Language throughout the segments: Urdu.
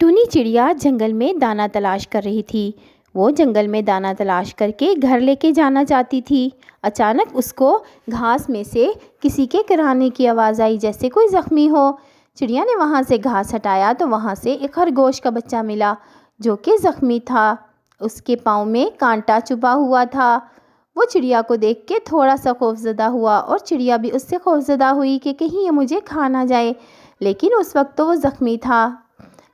ٹونی چڑیا جنگل میں دانہ تلاش کر رہی تھی۔ وہ جنگل میں دانہ تلاش کر کے گھر لے کے جانا چاہتی تھی۔ اچانک اس کو گھاس میں سے کسی کے کرانے کی آواز آئی، جیسے کوئی زخمی ہو۔ چڑیا نے وہاں سے گھاس ہٹایا تو وہاں سے ایک خرگوش کا بچہ ملا جو کہ زخمی تھا۔ اس کے پاؤں میں کانٹا چبھا ہوا تھا۔ وہ چڑیا کو دیکھ کے تھوڑا سا خوفزدہ ہوا اور چڑیا بھی اس سے خوفزدہ ہوئی کہ کہیں یہ مجھے کھا نہ جائے، لیکن اس وقت تو وہ زخمی تھا۔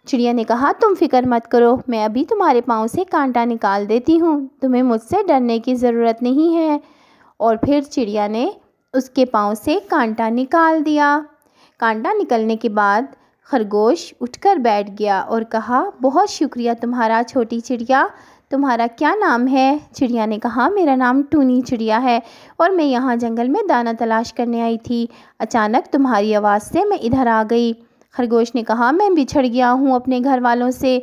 چڑیا نے کہا، تم فکر مت کرو، میں ابھی تمہارے پاؤں سے کانٹا نکال دیتی ہوں، تمہیں مجھ سے ڈرنے کی ضرورت نہیں ہے۔ اور پھر چڑیا نے اس کے پاؤں سے کانٹا نکال دیا۔ کانٹا نکلنے کے بعد خرگوش اٹھ کر بیٹھ گیا اور کہا، بہت شکریہ تمہارا چھوٹی چڑیا، تمہارا کیا نام ہے؟ چڑیا نے کہا، میرا نام ٹونی چڑیا ہے اور میں یہاں جنگل میں دانہ تلاش کرنے آئی تھی۔ اچانک تمہاری آواز سے میں ادھر آ گئی۔ خرگوش نے کہا، میں بچھڑ گیا ہوں اپنے گھر والوں سے،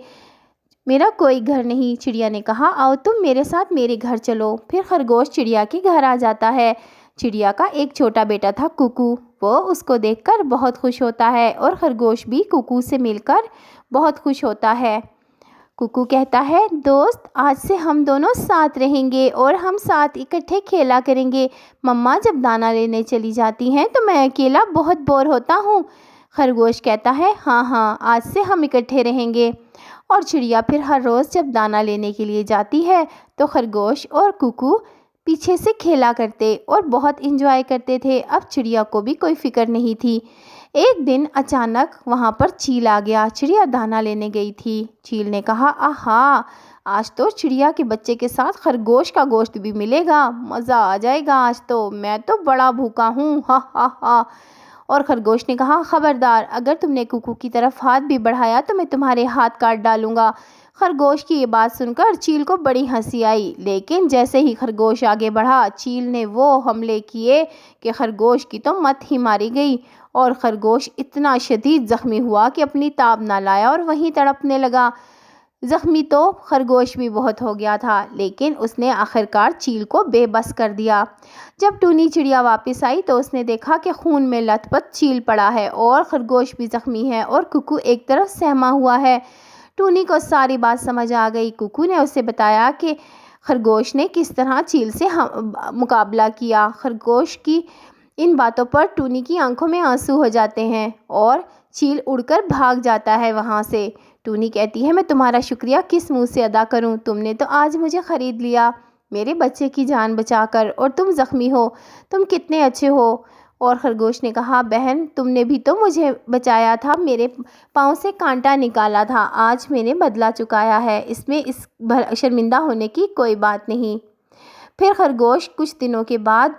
میرا کوئی گھر نہیں۔ چڑیا نے کہا، آؤ تم میرے ساتھ میرے گھر چلو۔ پھر خرگوش چڑیا کے گھر آ جاتا ہے۔ چڑیا کا ایک چھوٹا بیٹا تھا کوکو، وہ اس کو دیکھ کر بہت خوش ہوتا ہے اور خرگوش بھی کوکو سے مل کر بہت خوش ہوتا ہے۔ کوکو کہتا ہے، دوست، آج سے ہم دونوں ساتھ رہیں گے اور ہم ساتھ اکٹھے کھیلا کریں گے۔ مما جب دانہ لینے چلی جاتی ہیں تو میں اکیلا بہت بور ہوتا ہوں۔ خرگوش کہتا ہے، ہاں ہاں، آج سے ہم اکٹھے رہیں گے۔ اور چڑیا پھر ہر روز جب دانہ لینے کے لیے جاتی ہے تو خرگوش اور کوکو پیچھے سے کھیلا کرتے اور بہت انجوائے کرتے تھے۔ اب چڑیا کو بھی کوئی فکر نہیں تھی۔ ایک دن اچانک وہاں پر چیل آ گیا۔ چڑیا دانہ لینے گئی تھی۔ چیل نے کہا، آہا، آج تو چڑیا کے بچے کے ساتھ خرگوش کا گوشت بھی ملے گا، مزہ آ جائے گا آج تو، میں تو بڑا بھوکا ہوں، ہا ہا ہا۔ اور خرگوش نے کہا، خبردار، اگر تم نے کوکو کی طرف ہاتھ بھی بڑھایا تو میں تمہارے ہاتھ کاٹ ڈالوں گا۔ خرگوش کی یہ بات سن کر چیل کو بڑی ہنسی آئی، لیکن جیسے ہی خرگوش آگے بڑھا، چیل نے وہ حملے کیے کہ خرگوش کی تو مت ہی ماری گئی اور خرگوش اتنا شدید زخمی ہوا کہ اپنی تاب نہ لایا اور وہیں تڑپنے لگا۔ زخمی تو خرگوش بھی بہت ہو گیا تھا، لیکن اس نے آخرکار چیل کو بے بس کر دیا۔ جب ٹونی چڑیا واپس آئی تو اس نے دیکھا کہ خون میں لت پت چیل پڑا ہے اور خرگوش بھی زخمی ہے اور کوکو ایک طرف سہما ہوا ہے۔ ٹونی کو ساری بات سمجھ آ گئی۔ کوکو نے اسے بتایا کہ خرگوش نے کس طرح چیل سے مقابلہ کیا۔ خرگوش کی ان باتوں پر ٹونی کی آنکھوں میں آنسو ہو جاتے ہیں اور چیل اڑ کر بھاگ جاتا ہے وہاں سے۔ ٹونی کہتی ہے، میں تمہارا شکریہ کس منہ سے ادا کروں، تم نے تو آج مجھے خرید لیا میرے بچے کی جان بچا کر، اور تم زخمی ہو، تم کتنے اچھے ہو۔ اور خرگوش نے کہا، بہن، تم نے بھی تو مجھے بچایا تھا، میرے پاؤں سے کانٹا نکالا تھا، آج میں نے بدلہ چکایا ہے، اس میں شرمندہ ہونے کی کوئی بات نہیں۔ پھر خرگوش کچھ دنوں کے بعد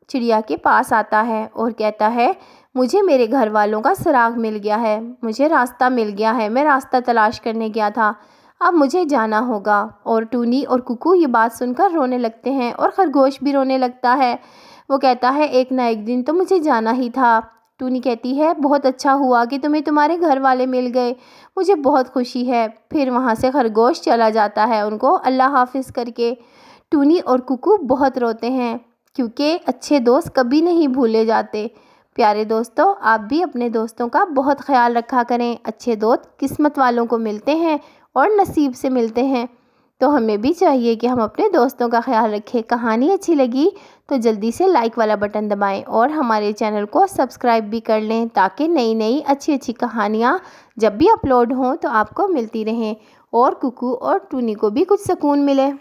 چڑیا کے پاس آتا ہے اور کہتا ہے، مجھے میرے گھر والوں کا سراغ مل گیا ہے، مجھے راستہ مل گیا ہے، میں راستہ تلاش کرنے گیا تھا، اب مجھے جانا ہوگا۔ اور ٹونی اور کوکو یہ بات سن کر رونے لگتے ہیں اور خرگوش بھی رونے لگتا ہے۔ وہ کہتا ہے، ایک نہ ایک دن تو مجھے جانا ہی تھا۔ ٹونی کہتی ہے، بہت اچھا ہوا کہ تمہیں تمہارے گھر والے مل گئے، مجھے بہت خوشی ہے۔ پھر وہاں سے خرگوش چلا جاتا ہے ان کو اللہ حافظ کر کے۔ ٹونی اور کوکو بہت روتے ہیں کیونکہ اچھے دوست کبھی نہیں بھولے جاتے۔ پیارے دوستو، آپ بھی اپنے دوستوں کا بہت خیال رکھا کریں۔ اچھے دوست قسمت والوں کو ملتے ہیں اور نصیب سے ملتے ہیں، تو ہمیں بھی چاہیے کہ ہم اپنے دوستوں کا خیال رکھیں۔ کہانی اچھی لگی تو جلدی سے لائک والا بٹن دبائیں اور ہمارے چینل کو سبسکرائب بھی کر لیں تاکہ نئی اچھی کہانیاں جب بھی اپلوڈ ہوں تو آپ کو ملتی رہیں اور کوکو اور ٹونی کو بھی کچھ سکون ملے۔